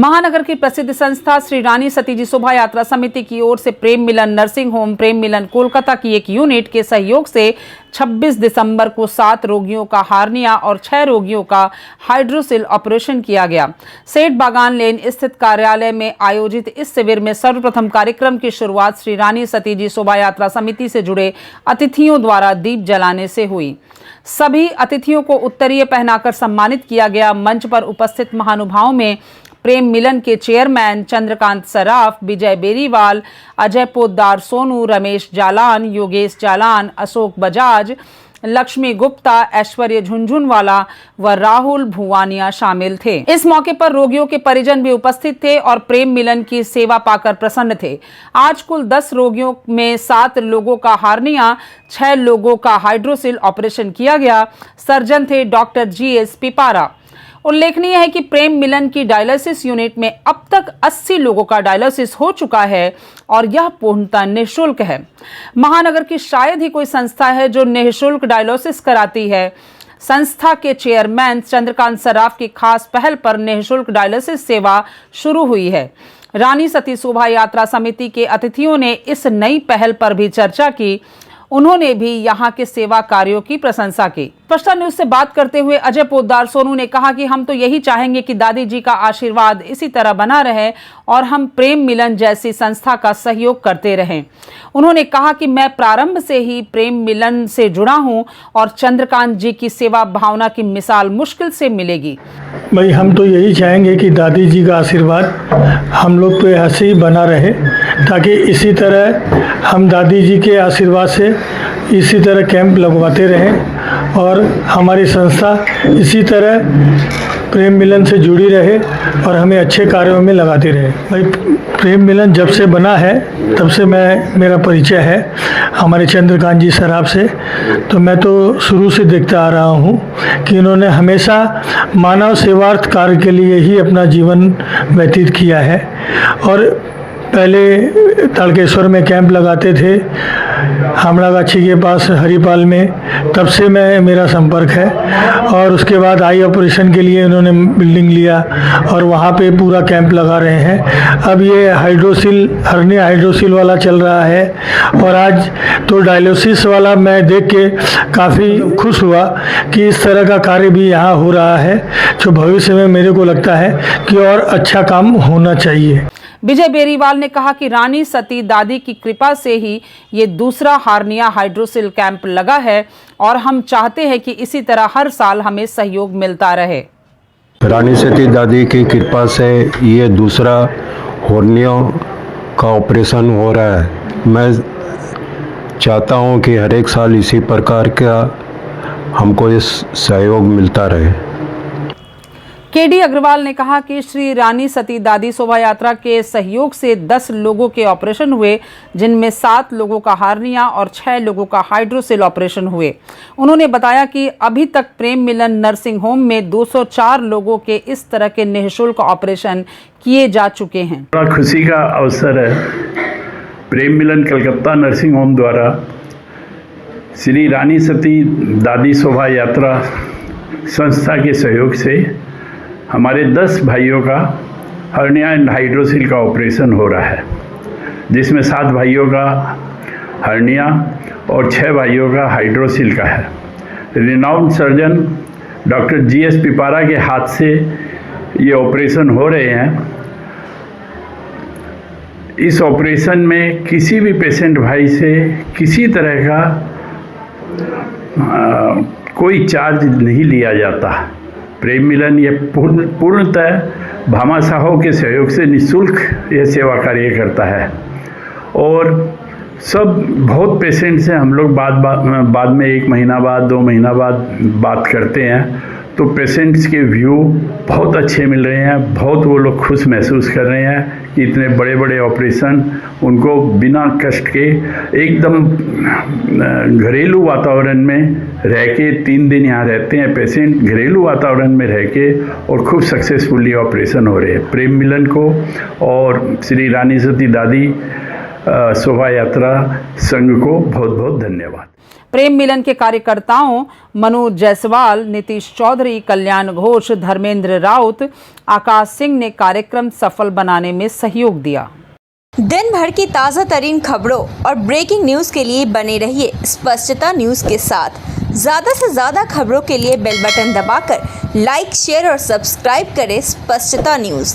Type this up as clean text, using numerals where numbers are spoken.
महानगर की प्रसिद्ध संस्था श्री रानी सतीजी शोभा यात्रा समिति की ओर से प्रेम मिलन नर्सिंग होम प्रेम मिलन कोलकाता की एक यूनिट के सहयोग से 26 दिसंबर को 7 रोगियों का हार्निया और 6 रोगियों का हाइड्रोसिल ऑपरेशन किया गया। सेठ बागान लेन स्थित कार्यालय में आयोजित इस शिविर में सर्वप्रथम कार्यक्रम की शुरुआत श्री रानी सतीजी शोभा यात्रा समिति से जुड़े अतिथियों द्वारा दीप जलाने से हुई। सभी अतिथियों को उत्तरीय पहनाकर सम्मानित किया गया। मंच पर उपस्थित महानुभावों में प्रेम मिलन के चेयरमैन चंद्रकांत सराफ, विजय बेरीवाल, अजय पोद्दार सोनू, रमेश जालान, योगेश जालान, अशोक बजाज, लक्ष्मी गुप्ता, ऐश्वर्य झुंझुनवाला व राहुल भुवानिया शामिल थे। इस मौके पर रोगियों के परिजन भी उपस्थित थे और प्रेम मिलन की सेवा पाकर प्रसन्न थे। आज कुल 10 रोगियों में 7 लोगों का हार्निया, 6 लोगों का हाइड्रोसिल ऑपरेशन किया गया। सर्जन थे डॉक्टर GS पिपारा। उल्लेखनीय है कि प्रेम मिलन की डायलिसिस यूनिट में अब तक 80 लोगों का डायलिसिस हो चुका है और यह पूर्णतः निःशुल्क है। महानगर की शायद ही कोई संस्था है जो निःशुल्क डायलिसिस कराती है। संस्था के चेयरमैन चंद्रकांत सराफ की खास पहल पर निःशुल्क डायलिसिस सेवा शुरू हुई है। रानी सती शोभा यात्रा समिति के अतिथियों ने इस नई पहल पर भी चर्चा की। उन्होंने भी यहाँ के सेवा कार्यों की प्रशंसा की। स्पष्टा न्यूज से बात करते हुए अजय पोद्दार सोनू ने कहा कि हम तो यही चाहेंगे कि दादी जी का आशीर्वाद इसी तरह बना रहे और हम प्रेम मिलन जैसी संस्था का सहयोग करते रहें। उन्होंने कहा कि मैं प्रारंभ से ही प्रेम मिलन से जुड़ा हूं और चंद्रकांत जी की सेवा भावना की मिसाल मुश्किल से मिलेगी। भाई हम तो यही चाहेंगे कि दादी जी का आशीर्वाद हम लोग पे ऐसे ही बना रहे, ताकि इसी तरह हम दादी जी के आशीर्वाद से इसी तरह कैंप लगवाते रहें और हमारी संस्था इसी तरह प्रेम मिलन से जुड़ी रहे और हमें अच्छे कार्यों में लगाते रहे। भाई प्रेम मिलन जब से बना है तब से मेरा परिचय है हमारे चंद्रकांत जी सराफ से। तो मैं तो शुरू से देखता आ रहा हूँ कि इन्होंने हमेशा मानव सेवार्थ कार्य के लिए ही अपना जीवन व्यतीत किया है और पहले ताड़केश्वर में कैंप लगाते थे, हामड़ागाछी के पास हरिपाल में, तब से मेरा संपर्क है। और उसके बाद आई ऑपरेशन के लिए इन्होंने बिल्डिंग लिया और वहाँ पे पूरा कैंप लगा रहे हैं। अब ये हर्निया हाइड्रोसिल वाला चल रहा है और आज तो डायलिसिस वाला मैं देख के काफ़ी खुश हुआ कि इस तरह का कार्य भी यहाँ हो रहा है, जो भविष्य में मेरे को लगता है कि और अच्छा काम होना चाहिए। विजय बेरीवाल ने कहा कि रानी सती दादी की कृपा से ही ये दूसरा हार्निया हाइड्रोसिल कैंप लगा है और हम चाहते हैं कि इसी तरह हर साल हमें सहयोग मिलता रहे। रानी सती दादी की कृपा से ये दूसरा हार्निया का ऑपरेशन हो रहा है। मैं चाहता हूँ कि हर एक साल इसी प्रकार का हमको इस सहयोग मिलता रहे। KD अग्रवाल ने कहा कि श्री रानी सती दादी शोभा यात्रा के सहयोग से 10 लोगों के ऑपरेशन हुए, जिनमें 7 लोगों का हार्निया और 6 लोगों का हाइड्रोसिल ऑपरेशन हुए। उन्होंने बताया कि अभी तक प्रेम मिलन नर्सिंग होम में 204 लोगों के इस तरह के निःशुल्क ऑपरेशन किए जा चुके हैं। बड़ा खुशी का अवसर है। प्रेम मिलन कलकत्ता नर्सिंग होम द्वारा श्री रानी सती दादी शोभा यात्रा संस्था के सहयोग से हमारे 10 भाइयों का हर्निया एंड हाइड्रोसिल का ऑपरेशन हो रहा है, जिसमें 7 भाइयों का हर्निया और 6 भाइयों का हाइड्रोसिल का है। Renowned surgeon doctor GS Pipara के हाथ से ये ऑपरेशन हो रहे हैं। इस ऑपरेशन में किसी भी पेशेंट भाई से किसी तरह का कोई चार्ज नहीं लिया जाता। प्रेम मिलन ये पूर्णतः भामाशाहों के सहयोग से निःशुल्क यह सेवा कार्य करता है और सब बहुत पेशेंट से हम लोग बाद में 1 महीना बाद 2 महीना बाद बात करते हैं, तो पेशेंट्स के व्यू बहुत अच्छे मिल रहे हैं। बहुत वो लोग खुश महसूस कर रहे हैं कि इतने बड़े बड़े ऑपरेशन उनको बिना कष्ट के एकदम घरेलू वातावरण में रह के 3 दिन यहाँ रहते हैं पेशेंट, घरेलू वातावरण में रह के और खूब सक्सेसफुली ऑपरेशन हो रहे हैं। प्रेम मिलन को और श्री रानी सती दादी शोभा यात्रा संघ को बहुत बहुत धन्यवाद। प्रेम मिलन के कार्यकर्ताओं मनोज जायसवाल, नीतीश चौधरी, कल्याण घोष, धर्मेंद्र राउत, आकाश सिंह ने कार्यक्रम सफल बनाने में सहयोग दिया। दिन भर की ताज़ा तरीन खबरों और ब्रेकिंग न्यूज़ के लिए बने रहिए स्पष्टता न्यूज़ के साथ। ज़्यादा से ज़्यादा खबरों के लिए बेल बटन दबाकर लाइक, शेयर और सब्सक्राइब करें स्पष्टता न्यूज़।